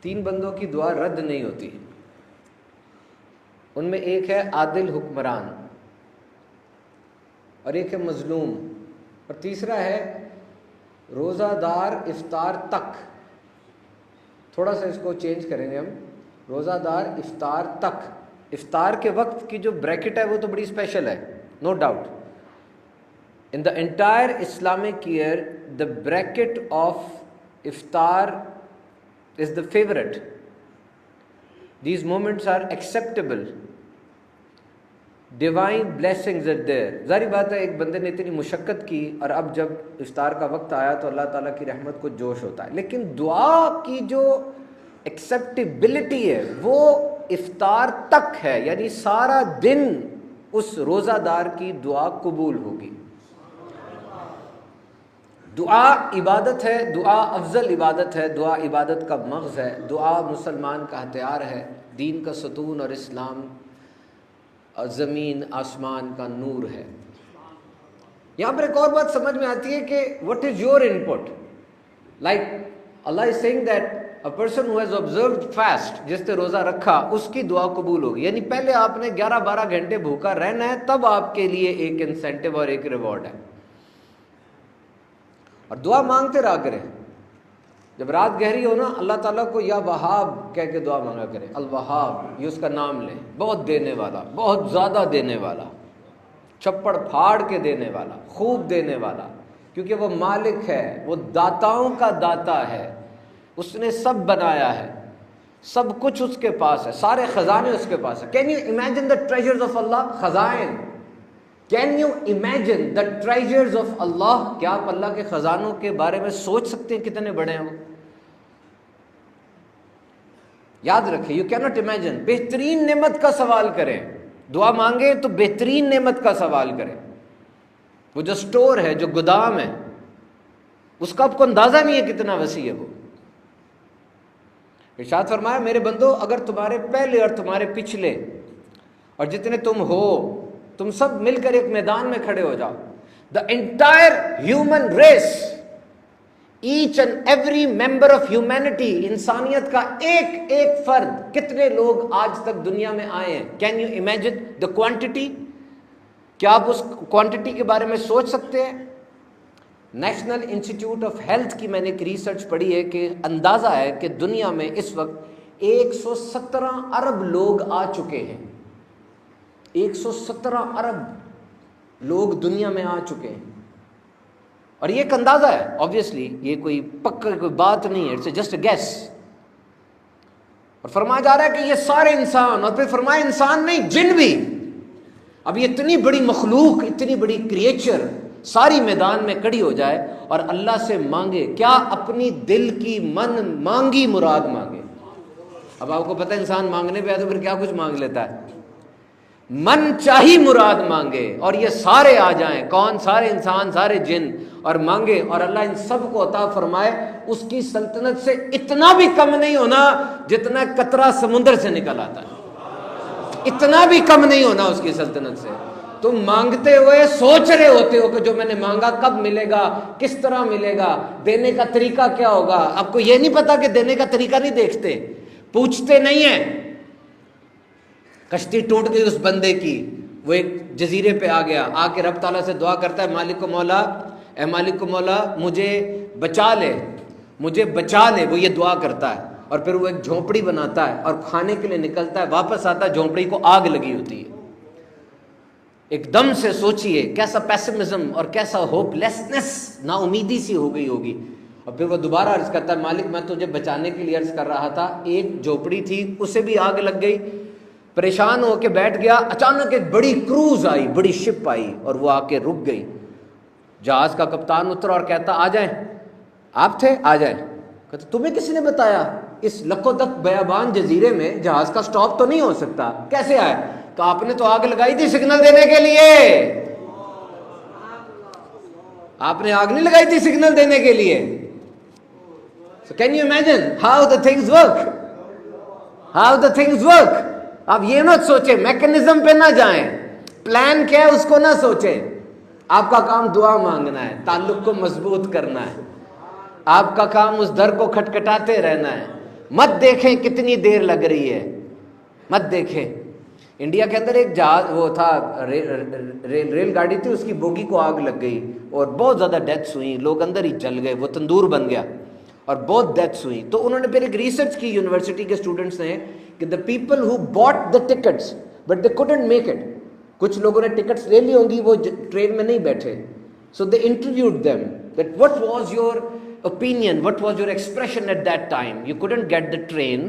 3 بندوں کی دعا رد نہیں ہوتی. ان میں ایک ہے عادل حکمران، اور ایک ہے مظلوم، اور تیسرا ہے روزہ دار افطار تک. تھوڑا سا اس کو چینج کریں گے ہم، روزہ دار افطار تک. افطار کے وقت کی جو بریکٹ ہے وہ تو بڑی اسپیشل ہے، no doubt. In the entire Islamic era the bracket of iftar is the favorite. These moments are acceptable. Divine blessings are there. ظاہر بات ہے ایک بندے نے اتنی مشقت کی اور اب جب افطار کا وقت آیا تو اللہ تعالیٰ کی رحمت کو جوش ہوتا ہے، لیکن دعا کی جو ایکسیپٹیبلٹی ہے وہ افطار تک ہے، یعنی سارا دن اس روزہ دار کی دعا قبول ہوگی. دعا عبادت ہے، دعا افضل عبادت ہے، دعا عبادت کا مغز ہے، دعا مسلمان کا ہتھیار ہے، دین کا ستون اور اسلام زمین آسمان کا نور ہے. یہاں پر ایک اور بات سمجھ میں آتی ہے کہ what is your input. Like Allah is saying that a person who has observed fast، جس نے روزہ رکھا اس کی دعا قبول ہوگی. یعنی پہلے آپ نے 11-12 گھنٹے بھوکا رہنا ہے، تب آپ کے لیے ایک انسینٹیو اور ایک ریوارڈ ہے. اور دعا مانگتے رہا کریں. جب رات گہری ہو نا، اللہ تعالیٰ کو یا وہاب کہہ کے دعا مانگا کریں. الوہاب، یہ اس کا نام لیں. بہت دینے والا، بہت زیادہ دینے والا، چھپڑ پھاڑ کے دینے والا، خوب دینے والا، کیونکہ وہ مالک ہے، وہ داتاؤں کا داتا ہے. اس نے سب بنایا ہے، سب کچھ اس کے پاس ہے، سارے خزانے اس کے پاس ہیں. Can you imagine the treasures of Allah? خزائن. Can you imagine the treasures of Allah? کیا آپ اللہ کے خزانوں کے بارے میں سوچ سکتے ہیں کتنے بڑے ہیں وہ؟ یاد رکھیں، یو کی ناٹ امیجن. بہترین نعمت کا سوال کریں. دعا مانگے تو بہترین نعمت کا سوال کریں. وہ جو سٹور ہے، جو گودام ہے، اس کا آپ کو اندازہ نہیں ہے کتنا وسیع ہے وہ. ارشاد فرمایا میرے بندو، اگر تمہارے پہلے اور تمہارے پچھلے اور جتنے تم ہو، تم سب مل کر ایک میدان میں کھڑے ہو جاؤ. The entire human race, each and every member of humanity, انسانیت کا ایک ایک فرد، کتنے لوگ آج تک دنیا میں آئے ہیں. Can you imagine the quantity? کیا آپ اس کوانٹٹی کے بارے میں سوچ سکتے ہیں؟ نیشنل انسٹیٹیوٹ آف ہیلتھ کی میں نے ایک ریسرچ پڑھی ہے کہ اندازہ ہے کہ دنیا میں اس وقت 117 ارب لوگ آ چکے ہیں. 117 ارب لوگ دنیا میں آ چکے ہیں. اور یہ ایک اندازہ ہے، obviously یہ کوئی پکا کوئی بات نہیں ہے، it's just a guess. اور فرمایا جا رہا ہے کہ یہ سارے انسان، اور پھر فرمایا انسان نہیں، جن بھی. اب یہ اتنی بڑی مخلوق، اتنی بڑی کریچر ساری میدان میں کھڑی ہو جائے اور اللہ سے مانگے. کیا؟ اپنی دل کی من مانگی مراد مانگے. اب آپ کو پتہ ہے انسان مانگنے پہ آئے تو پھر کیا کچھ مانگ لیتا ہے. من چاہی مراد مانگے اور یہ سارے آ جائیں. کون؟ سارے انسان، سارے جن، اور مانگے اور اللہ ان سب کو عطا فرمائے. اس کی سلطنت سے اتنا بھی کم نہیں ہونا جتنا قطرہ سمندر سے نکل آتا ہے. اتنا بھی کم نہیں ہونا اس کی سلطنت سے. تم مانگتے ہوئے سوچ رہے ہوتے ہو کہ جو میں نے مانگا کب ملے گا، کس طرح ملے گا، دینے کا طریقہ کیا ہوگا. آپ کو یہ نہیں پتا کہ دینے کا طریقہ نہیں دیکھتے، پوچھتے نہیں ہیں. کشتی ٹوٹ گئی اس بندے کی، وہ ایک جزیرے پہ آ گیا، آ کے رب تعالیٰ سے دعا کرتا ہے مالک و مولا، اے مالک و مولا مجھے بچا لے، مجھے بچا لے. وہ یہ دعا کرتا ہے اور پھر وہ ایک جھونپڑی بناتا ہے اور کھانے کے لیے نکلتا ہے. واپس آتا ہے، جھونپڑی کو آگ لگی ہوتی ہے. ایک دم سے سوچئے کیسا پیسمزم اور کیسا ہوپ لیسنس، نا امیدی سی ہو گئی ہوگی. اور پھر وہ دوبارہ عرض کرتا ہے مالک میں تجھے بچانے کے لیے عرض کر رہا تھا، ایک جھونپڑی تھی اسے بھی آگ لگ گئی. پریشان ہو کے بیٹھ گیا. اچانک ایک بڑی کروز آئی، بڑی شپ آئی اور وہ آ کے رک گئی. جہاز کا کپتان اترا اور کہتا آ جائیں. آپ تھے؟ آ جائیں. کہتا تمہیں کس نے بتایا اس لکو دک بیابان جزیرے میں جہاز کا سٹاپ تو نہیں ہو سکتا؟ کیسے آئے؟ کہ آپ نے تو آگ لگائی تھی سگنل دینے کے لیے. آپ نے آگ نہیں لگائی تھی سگنل دینے کے لیے. So can you imagine how the things work? How the things work? آپ یہ مت سوچیں، میکنزم پہ نہ جائیں، پلان کیا ہے اس کو نہ سوچیں. آپ کا کام دعا مانگنا ہے، تعلق کو مضبوط کرنا ہے. آپ کا کام اس در کو کھٹکھٹاتے رہنا ہے، مت دیکھیں کتنی دیر لگ رہی ہے، مت دیکھیں. انڈیا کے اندر ایک جہاز وہ تھا، ریل گاڑی تھی، اس کی بوگی کو آگ لگ گئی اور بہت زیادہ ڈیتھس ہوئیں، لوگ اندر ہی جل گئے، وہ تندور بن گیا اور بہت ڈیتھس ہوئیں. تو انہوں نے پھر ایک ریسرچ کی یونیورسٹی کے اسٹوڈنٹس نے کہ the people who bought the tickets but they couldn't make it. کچھ لوگوں نے ٹکٹس لے لی ہوں گی، وہ ٹرین میں نہیں بیٹھے. So they interviewed them that what was your opinion, what was your expression at that time? You couldn't get the train.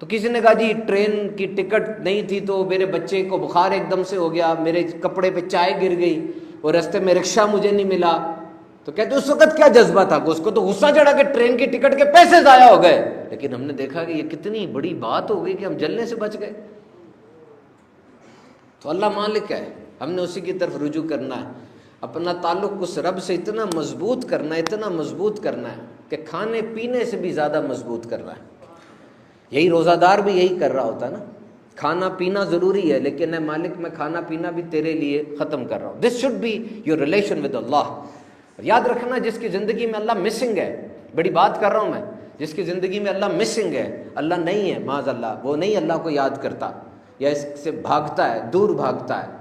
تو کسی نے کہا جی ٹرین کی ٹکٹ نہیں تھی تو میرے بچے کو بخار ایک دم سے ہو گیا، میرے کپڑے پہ چائے گر گئی اور رستے میں رکشہ مجھے نہیں ملا. تو کہتے اس وقت کیا جذبہ تھا، اس کو تو غصہ چڑھا کہ ٹرین کی ٹکٹ کے پیسے ضائع ہو گئے، لیکن ہم نے دیکھا کہ یہ کتنی بڑی بات ہو گئی کہ ہم جلنے سے بچ گئے. تو اللہ مالک ہے، ہم نے اسی کی طرف رجوع کرنا ہے. اپنا تعلق اس رب سے اتنا مضبوط کرنا ہے، اتنا مضبوط کرنا ہے کہ کھانے پینے سے بھی زیادہ مضبوط کرنا ہے. یہی روزہ دار بھی یہی کر رہا ہوتا ہے نا، کھانا پینا ضروری ہے لیکن اے مالک میں کھانا پینا بھی تیرے لیے ختم کر رہا ہوں. This should be your relation with Allah. یاد رکھنا جس کی زندگی میں اللہ مسنگ ہے، بڑی بات کر رہا ہوں میں، جس کی زندگی میں اللہ مسنگ ہے، اللہ نہیں ہے معاذ اللہ، وہ نہیں اللہ کو یاد کرتا یا اس سے بھاگتا ہے، دور بھاگتا ہے،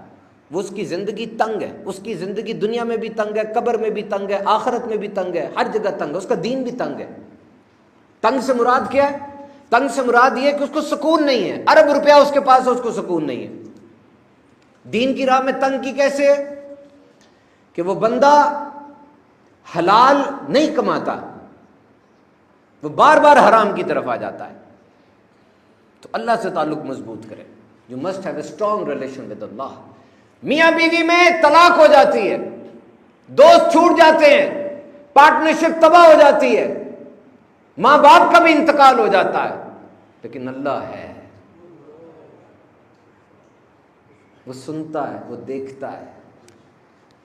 وہ اس کی زندگی تنگ ہے. اس کی زندگی دنیا میں بھی تنگ ہے، قبر میں بھی تنگ ہے، آخرت میں بھی تنگ ہے، ہر جگہ تنگ ہے. اس کا دین بھی تنگ ہے. تنگ سے مراد کیا ہے؟ تنگ سے مراد یہ کہ اس کو سکون نہیں ہے، ارب روپیہ اس کے پاس ہے، اس کو سکون نہیں ہے. دین کی راہ میں تنگ کی کیسے ہے؟ کہ وہ بندہ حلال نہیں کماتا، وہ بار بار حرام کی طرف آ جاتا ہے. تو اللہ سے تعلق مضبوط کرے. You must have a strong relation with Allah. میاں بیوی میں طلاق ہو جاتی ہے، دوست چھوٹ جاتے ہیں، پارٹنرشپ تباہ ہو جاتی ہے، ماں باپ کا بھی انتقال ہو جاتا ہے، لیکن اللہ ہے، وہ سنتا ہے، وہ دیکھتا ہے.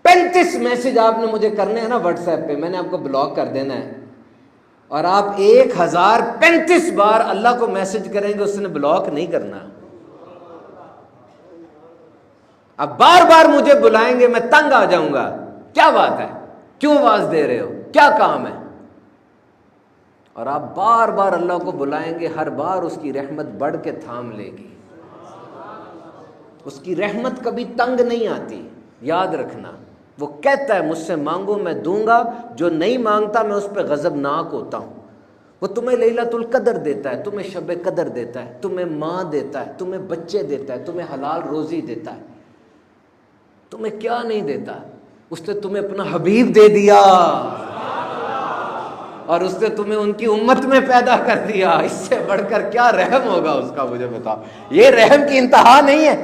35 میسج آپ نے مجھے کرنے ہیں نا واٹس ایپ پہ، میں نے آپ کو بلاک کر دینا ہے اور آپ 1035 بار اللہ کو میسج کریں گے، اس نے بلاک نہیں کرنا. اب بار بار مجھے بلائیں گے، میں تنگ آ جاؤں گا. کیا بات ہے، کیوں آواز دے رہے ہو، کیا کام ہے؟ اور آپ بار بار اللہ کو بلائیں گے، ہر بار اس کی رحمت بڑھ کے تھام لے گی. اس کی رحمت کبھی تنگ نہیں آتی، یاد رکھنا. وہ کہتا ہے مجھ سے مانگو میں دوں گا، جو نہیں مانگتا میں اس پہ غضبناک ہوتا ہوں. وہ تمہیں لیلۃ القدر دیتا ہے، تمہیں شب قدر دیتا ہے، تمہیں ماں دیتا ہے، تمہیں بچے دیتا ہے، تمہیں حلال روزی دیتا ہے. تمہیں کیا نہیں دیتا؟ اس نے تمہیں اپنا حبیب دے دیا اور اس نے تمہیں ان کی امت میں پیدا کر دیا. اس سے بڑھ کر کیا رحم ہوگا اس کا، مجھے بتاؤ. یہ رحم کی انتہا نہیں ہے.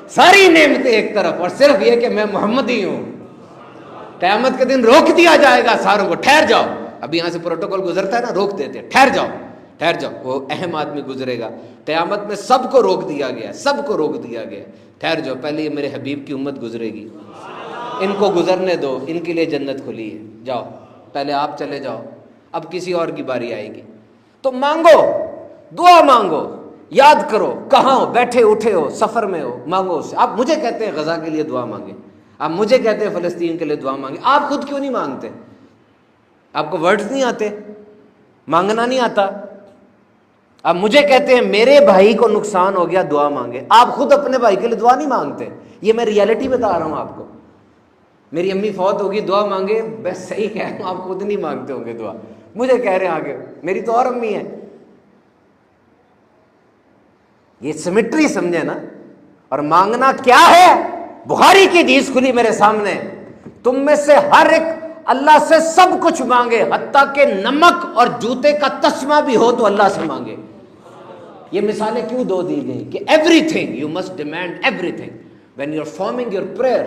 ساری نعمتیں ایک طرف اور صرف یہ کہ میں محمدی ہوں. قیامت کے دن روک دیا جائے گا ساروں کو، ٹھہر جاؤ. ابھی یہاں سے پروٹوکول گزرتا ہے نا، روک دیتے ہیں، ٹھہر جاؤ ٹھہر جاؤ. وہ اہم آدمی گزرے گا. قیامت میں سب کو روک دیا گیا، سب کو روک دیا گیا. ٹھہر جاؤ، پہلے یہ میرے حبیب کی امت گزرے گی، ان کو گزرنے دو، ان کے لیے جنت کھلی ہے. جاؤ پہلے آپ چلے جاؤ، اب کسی اور کی باری آئے گی. تو مانگو، دعا مانگو، یاد کرو کہاں ہو، بیٹھے اٹھے ہو، سفر میں ہو، مانگو اس سے. آپ مجھے کہتے ہیں غزہ کے لیے دعا مانگیں، آپ مجھے کہتے ہیں فلسطین کے لیے دعا مانگیں، آپ خود کیوں نہیں مانگتے؟ آپ کو ورڈز نہیں آتے، مانگنا نہیں آتا. آپ مجھے کہتے ہیں میرے بھائی کو نقصان ہو گیا دعا مانگے، آپ خود اپنے بھائی کے لیے دعا نہیں مانگتے. یہ میں ریالٹی بتا رہا ہوں آپ کو. میری امی فوت ہوگی دعا مانگے، بس صحیح کہہ رہا ہوں، آپ خود نہیں مانگتے ہوں گے دعا. مجھے کہہ رہے ہیں آگے، میری تو اور امی ہے. یہ سیمیٹری سمجھے نا. اور مانگنا کیا ہے؟ بخاری کی حدیث کھلی میرے سامنے، تم میں سے ہر ایک اللہ سے سب کچھ مانگے، حتیٰ کہ نمک اور جوتے کا تسمہ بھی ہو تو اللہ سے مانگے. یہ مثالیں کیوں دو دی گئی کہ everything you must demand everything. When you are forming your prayer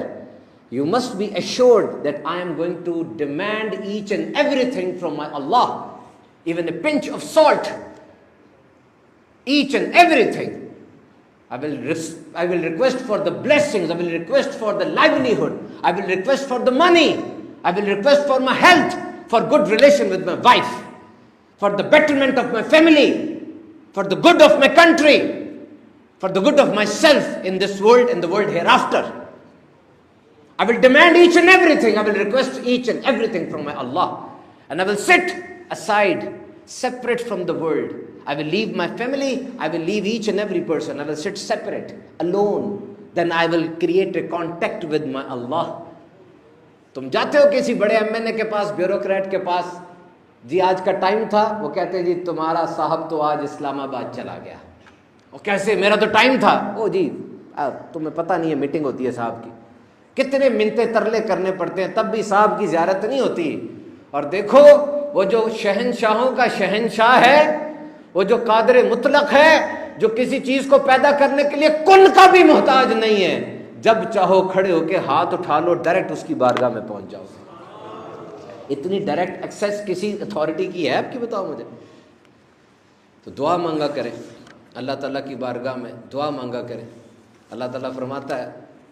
you must be assured that I am going to demand each and everything from my Allah, even a pinch of salt, each and everything. I will request for the blessings, I will request for the livelihood, I will request for the money, I will request for my health, for good relation with my wife, for the betterment of my family, for the good of my country, for the good of myself in this world and the world hereafter. I will demand each and everything. I will request each and everything from my Allah. And I will sit aside, separate from the world. I will leave my family, I will leave each and every person, I will sit separate, alone, then I will create a contact with my Allah. تم جاتے ہو کسی بڑے MNA کے پاس, bureaucrat کے پاس, جی آج کا time تھا, وہ کہتے ہیں جی تمہارا صاحب تو آج اسلام آباد چلا گیا. اور کیسے, میرا تو ٹائم تھا. او جی تمہیں پتہ نہیں ہے میٹنگ ہوتی ہے صاحب کی, کتنے منتے ترلے کرنے پڑتے ہیں, تب بھی صاحب کی زیارت نہیں ہوتی. اور دیکھو وہ جو شہنشاہوں کا شہنشاہ ہے, وہ جو قادر مطلق ہے, جو کسی چیز کو پیدا کرنے کے لیے کن کا بھی محتاج نہیں ہے, جب چاہو کھڑے ہو کے ہاتھ اٹھا لو, ڈائریکٹ اس کی بارگاہ میں پہنچ جاؤ. اتنی ڈائریکٹ ایکسیس کسی اتھارٹی کی ہے آپ کی, بتاؤ مجھے. تو دعا مانگا کریں اللہ تعالیٰ کی بارگاہ میں, دعا مانگا کریں. اللہ تعالیٰ فرماتا ہے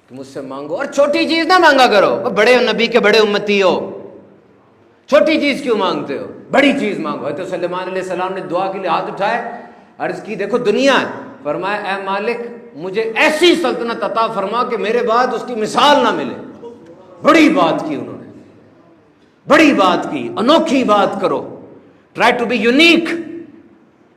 کہ مجھ سے مانگو, اور چھوٹی چیز نہ مانگا کرو. بڑے نبی کے بڑے امتی ہو, چھوٹی چیز کیوں مانگتے ہو, بڑی چیز مانگو. حضرت سلیمان علیہ السلام نے دعا کے لیے ہاتھ اٹھائے, عرض کی دیکھو دنیا ہے, فرمایا اے مالک مجھے ایسی سلطنت عطا فرما کہ میرے بعد اس کی مثال نہ ملے. بڑی بات کی انہوں نے, بڑی بات کی, انوکھی بات کرو, ٹرائی ٹو بی یونیک.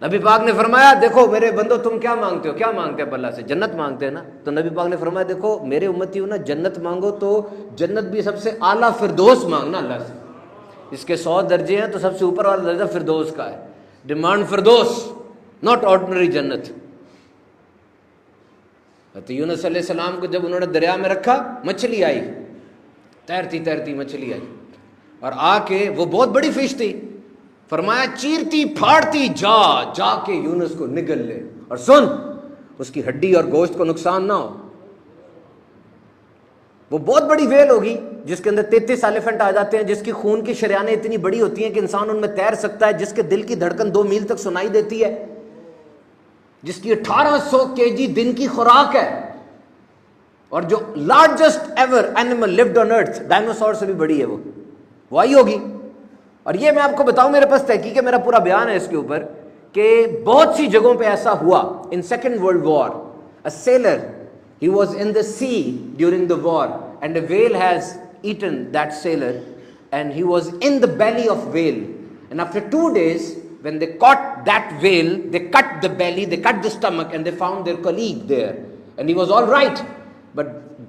نبی پاک نے فرمایا دیکھو میرے بندو تم کیا مانگتے ہو, کیا مانگتے ہیں اللہ سے, جنت مانگتے ہیں نا. تو نبی پاک نے فرمایا دیکھو میرے امتی ہو نا, جنت مانگو تو جنت بھی سب سے اعلیٰ فردوس مانگنا اللہ سے. اس کے 100 درجے ہیں تو سب سے اوپر والا درجہ فردوس کا ہے. ڈیمانڈ فردوس, ناٹ آرڈنری جنت. یونس علیہ السلام کو جب انہوں نے دریا میں رکھا, مچھلی آئی, تیرتی تیرتی مچھلی آئی, اور آ کے وہ بہت بڑی فش تھی. فرمایا چیرتی پھاڑتی جا جا کے یونس کو نگل لے, اور سن اس کی ہڈی اور گوشت کو نقصان نہ ہو. وہ بہت بڑی ویل ہوگی جس کے اندر 33 ایلیفنٹ آ جاتے ہیں, جس کی خون کی شریانیں اتنی بڑی ہوتی ہیں کہ انسان ان میں تیر سکتا ہے, جس کے دل کی دھڑکن 2 میل تک سنائی دیتی ہے, جس کی 1800 kg دن کی خوراک ہے, اور جو لارجسٹ ایور اینیمل لیوڈ آن ارتھ, ڈائنوسور سے بھی بڑی ہے وہ آئی ہوگی. اور یہ میں آپ کو بتاؤں, میرے پاس تحقیق ہے, میرا پورا بیان ہے اس کے اوپر, کہ بہت سی جگہوں پہ ایسا ہوا. In second world war a sailor, he was in the sea during the war and a whale has eaten that sailor and he was in the belly of whale, and after 2 days when they caught that whale, they cut the belly, they cut the stomach, and they found their colleague there and he was all right. But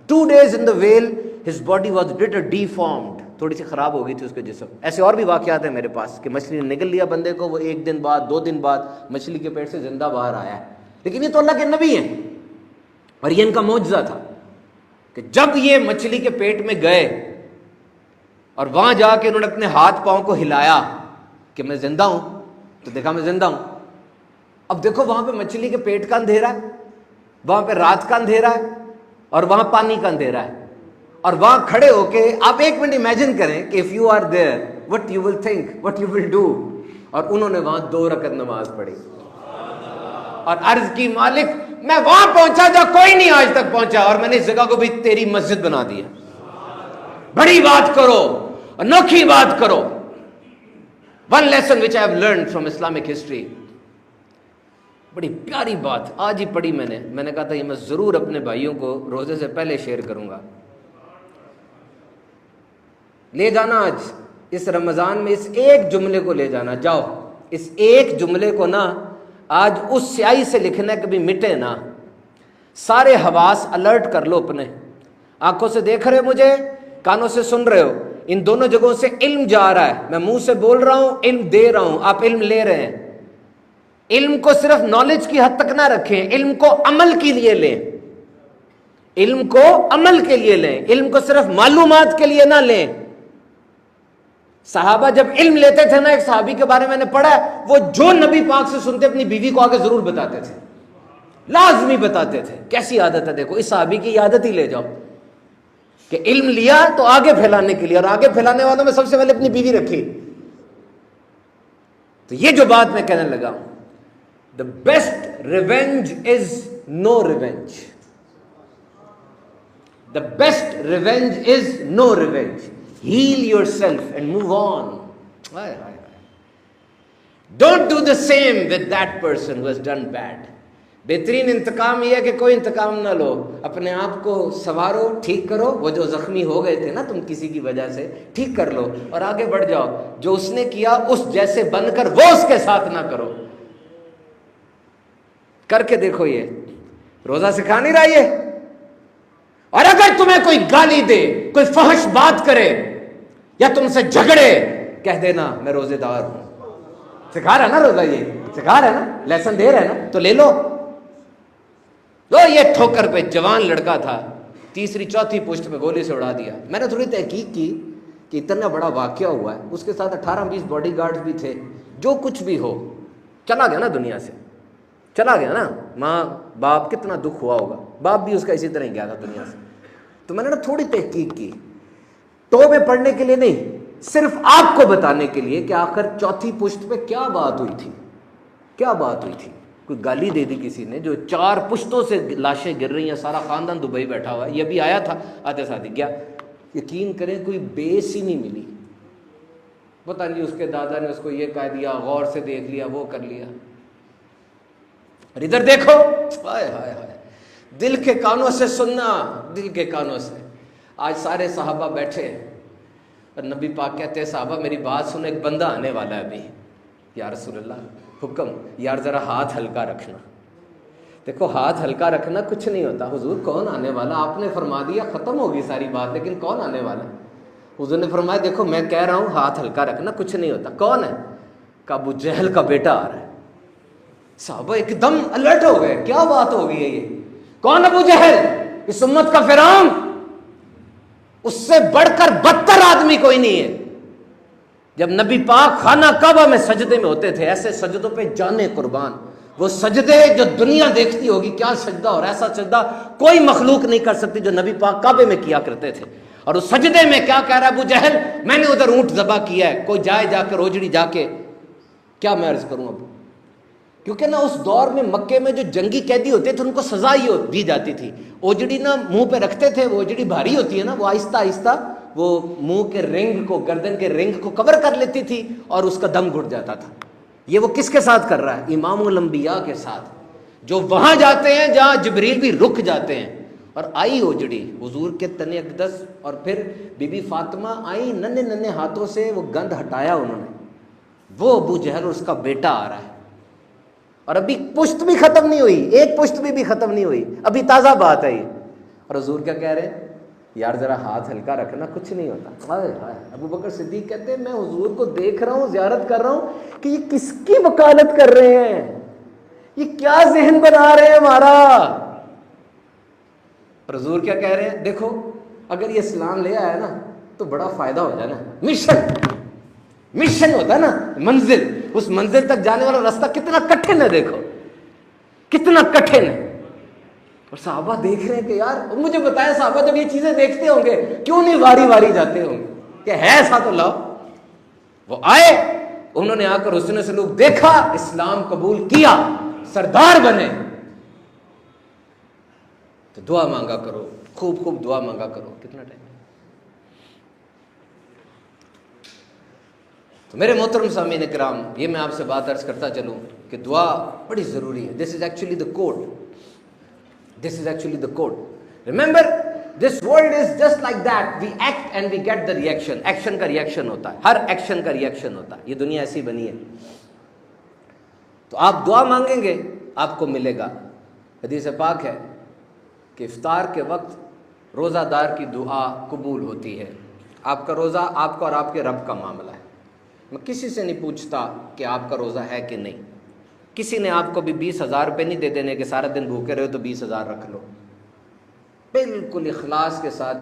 2 days in the whale his body was little deformed, تھوڑی سی خراب ہو گئی تھی اس کے جسم. ایسے اور بھی واقعات ہیں میرے پاس کہ مچھلی نے نگل لیا بندے کو, وہ 1 دن بعد 2 دن بعد مچھلی کے پیٹ سے زندہ باہر آیا ہے. لیکن یہ تو اللہ کے نبی ہیں, اور یہ ان کا معجزہ تھا کہ جب یہ مچھلی کے پیٹ میں گئے اور وہاں جا کے انہوں نے اپنے ہاتھ پاؤں کو ہلایا کہ میں زندہ ہوں, تو دیکھا میں زندہ ہوں. اب دیکھو وہاں پہ مچھلی کے پیٹ کا اندھیرا ہے, وہاں پہ رات کا اندھیرا ہے, اور وہاں پانی کا اندھیرا ہے, اور وہاں کھڑے ہو کے آپ 1 منٹ امیجن کریں کہ if you are there what you will think, what you will do. اور انہوں نے وہاں 2 رکعت نماز پڑھی اور عرض کی مالک میں وہاں پہنچا جہاں کوئی نہیں آج تک پہنچا, اور میں نے اس جگہ کو بھی تیری مسجد بنا دیا. بڑی بات کرو, انوکھی بات کرو. One lesson which I have learned from Islamic history, بڑی پیاری بات آج ہی پڑھی میں نے کہا تھا یہ میں ضرور اپنے بھائیوں کو روزے سے پہلے شیئر کروں گا. لے جانا آج اس رمضان میں اس ایک جملے کو لے جانا, جاؤ اس ایک جملے کو نا آج اس سیاہی سے لکھنا ہے, کبھی مٹے نا. سارے حواس الرٹ کر لو اپنے, آنکھوں سے دیکھ رہے ہو مجھے, کانوں سے سن رہے ہو, ان دونوں جگہوں سے علم جا رہا ہے. میں منہ سے بول رہا ہوں, علم دے رہا ہوں, آپ علم لے رہے ہیں. علم کو صرف نالج کی حد تک نہ رکھیں, علم کو عمل کے لیے لیں, علم کو عمل کے لیے لیں, علم کو صرف معلومات کے لیے نہ لیں. صحابہ جب علم لیتے تھے نا, ایک صحابی کے بارے میں نے پڑھا ہے, وہ جو نبی پاک سے سنتے اپنی بیوی کو آگے ضرور بتاتے تھے, لازمی بتاتے تھے. کیسی عادت ہے دیکھو, اس صحابی کی عادت ہی لے جاؤ کہ علم لیا تو آگے پھیلانے کے لیے, اور آگے پھیلانے والوں میں سب سے پہلے اپنی بیوی رکھی. تو یہ جو بات میں کہنے لگا ہوں, the best revenge is no revenge. The best revenge is no revenge. Heal yourself and move on. Don't do the same with that person who has done bad. بہترین انتقام یہ ہے کہ کوئی انتقام نہ لو, اپنے آپ کو سنوارو, ٹھیک کرو. وہ جو زخمی ہو گئے تھے نا تم کسی کی وجہ سے, ٹھیک کر لو اور آگے بڑھ جاؤ. جو اس نے کیا اس جیسے بن کر وہ اس کے ساتھ نہ کرو. کر کے دیکھو, یہ روزہ سکھا نہیں رہا یہ. اور اگر تمہیں کوئی گالی دے, کوئی فحش بات کرے یا تم سے جھگڑے, کہہ دینا میں روزے دار ہوں. سکھا رہا نا روزہ, یہ سکھا رہا ہے نا, لیسن دے رہا ہے نا, تو لے لو. تو یہ ٹھوکر پہ جوان لڑکا تھا, تیسری چوتھی پشت پہ گولی سے اڑا دیا. میں نے تھوڑی تحقیق کی کہ اتنا بڑا واقعہ ہوا ہے, اس کے ساتھ 18-20 باڈی گارڈز بھی تھے. جو کچھ بھی ہو, چلا گیا نا دنیا سے, چلا گیا نا. ماں باپ کتنا دکھ ہوا ہوگا, باپ بھی اس کا اسی طرح ہی گیا تھا دنیا سے. تو میں نے نا تھوڑی تحقیق کی, توبے پڑھنے کے لیے نہیں, صرف آپ کو بتانے کے لیے کہ آخر چوتھی پشت پہ کیا بات ہوئی تھی. کیا بات ہوئی تھی؟ کوئی گالی دے دی کسی نے, جو 4 پشتوں سے لاشیں گر رہی ہیں, سارا خاندان دبئی بیٹھا ہوا ہے. یہ بھی آیا تھا آتے ساتھ ہی گیا. یقین کریں کوئی بیس ہی نہیں ملی. پتہ نہیں اس کے دادا نے اس کو یہ کہہ دیا, غور سے دیکھ لیا, وہ کر لیا. اور ادھر دیکھو, ہائے ہائے ہائے, دل کے کانوں سے سننا, دل کے کانوں سے. آج سارے صحابہ بیٹھے اور نبی پاک کہتے ہیں صحابہ میری بات سنو, ایک بندہ آنے والا ہے ابھی. یا رسول اللہ, حکم. یار ذرا ہاتھ ہلکا رکھنا. دیکھو ہاتھ ہلکا رکھنا کچھ نہیں ہوتا. حضور کون آنے والا؟ آپ نے فرما دیا ختم ہوگی ساری بات, لیکن کون آنے والا؟ حضور نے فرمایا دیکھو میں کہہ رہا ہوں ہاتھ ہلکا رکھنا, کچھ نہیں ہوتا. کون ہے؟ کہ ابو جہل کا بیٹا آ رہا ہے. صحابہ ایک دم الرٹ ہو گئے, کیا بات ہو گئی ہے یہ؟ کون ابو جہل؟ اس امت کا فرعون. اس سے بڑھ کر بدتر آدمی کوئی نہیں ہے. جب نبی پاک خانہ کعبہ میں سجدے میں ہوتے تھے, ایسے سجدوں پہ جانے قربان, وہ سجدے جو دنیا دیکھتی ہوگی کیا سجدہ, اور ایسا سجدہ کوئی مخلوق نہیں کر سکتی جو نبی پاک کعبے میں کیا کرتے تھے. اور اس سجدے میں کیا کہہ رہا ہے ابو جہل؟ میں نے ادھر اونٹ ذبح کیا ہے, کوئی جائے جا کے روجڑی جا کے, کیا میں عرض کروں اب. کیونکہ نا اس دور میں مکے میں جو جنگی قیدی ہوتے تھے ان کو سزا ہی دی جاتی تھی. اوجڑی نا منہ پہ رکھتے تھے, وہ اوجڑی بھاری ہوتی ہے نا, وہ آہستہ آہستہ وہ منہ کے رنگ کو, گردن کے رنگ کو کور کر لیتی تھی اور اس کا دم گھٹ جاتا تھا. یہ وہ کس کے ساتھ کر رہا ہے؟ امام الانبیاء کے ساتھ, جو وہاں جاتے ہیں جہاں جبریل بھی رک جاتے ہیں. اور آئی اوجڑی حضور کے تن اقدس, اور پھر بی بی فاطمہ آئی, ننھے ننھے ہاتھوں سے وہ گند ہٹایا انہوں نے. وہ ابو جہل اور اس کا بیٹا آ رہا ہے, اور ابھی پشت بھی ختم نہیں ہوئی, ایک پشت بھی ختم نہیں ہوئی, ابھی تازہ بات ہے یہ. اور حضور کیا کہہ رہے ہیں؟ یار ذرا ہاتھ ہلکا رکھنا, کچھ نہیں ہوتا. ہائے ہائے. ابو بکر صدیق کہتے ہیں میں حضور کو دیکھ رہا ہوں, زیارت کر رہا ہوں کہ یہ کس کی وکالت کر رہے ہیں, یہ کیا ذہن بنا رہے ہیں ہمارا. اور حضور کیا کہہ رہے ہیں؟ دیکھو اگر یہ اسلام لے آیا نا تو بڑا فائدہ ہو جائے نا. مشن ہوتا ہے نا, منزل, اس منزل تک جانے والا راستہ کتنا کٹھن ہے, دیکھو کتنا کٹھن ہے. اور صحابہ دیکھ رہے ہیں کہ یار, مجھے بتایا صحابہ جب یہ چیزیں دیکھتے ہوں گے کیوں نہیں واری واری جاتے ہوں گے کہ ہے ایسا تو لاؤ. وہ آئے, انہوں نے آ کر حسن سلوک دیکھا, اسلام قبول کیا, سردار بنے. تو دعا مانگا کرو, خوب خوب دعا مانگا کرو. کتنا ٹائم؟ تو میرے محترم سامعین کرام, یہ میں آپ سے بات عرض کرتا چلوں کہ دعا بڑی ضروری ہے. This is actually the code. This is actually the code. Remember, this world is just like that. We act and we get the reaction. Action کا reaction ہوتا ہے, ہر ایکشن کا reaction ہوتا ہے. یہ دنیا ایسی بنی ہے. تو آپ دعا مانگیں گے آپ کو ملے گا. حدیث پاک ہے کہ افطار کے وقت روزہ دار کی دعا قبول ہوتی ہے. آپ کا روزہ آپ کا اور آپ کے رب کا معاملہ ہے. میں کسی سے نہیں پوچھتا کہ آپ کا روزہ ہے کہ نہیں. کسی نے آپ کو بھی 20,000 روپے نہیں دے دینے کہ سارا دن بھوکے رہے تو 20,000 رکھ لو. بالکل اخلاص کے ساتھ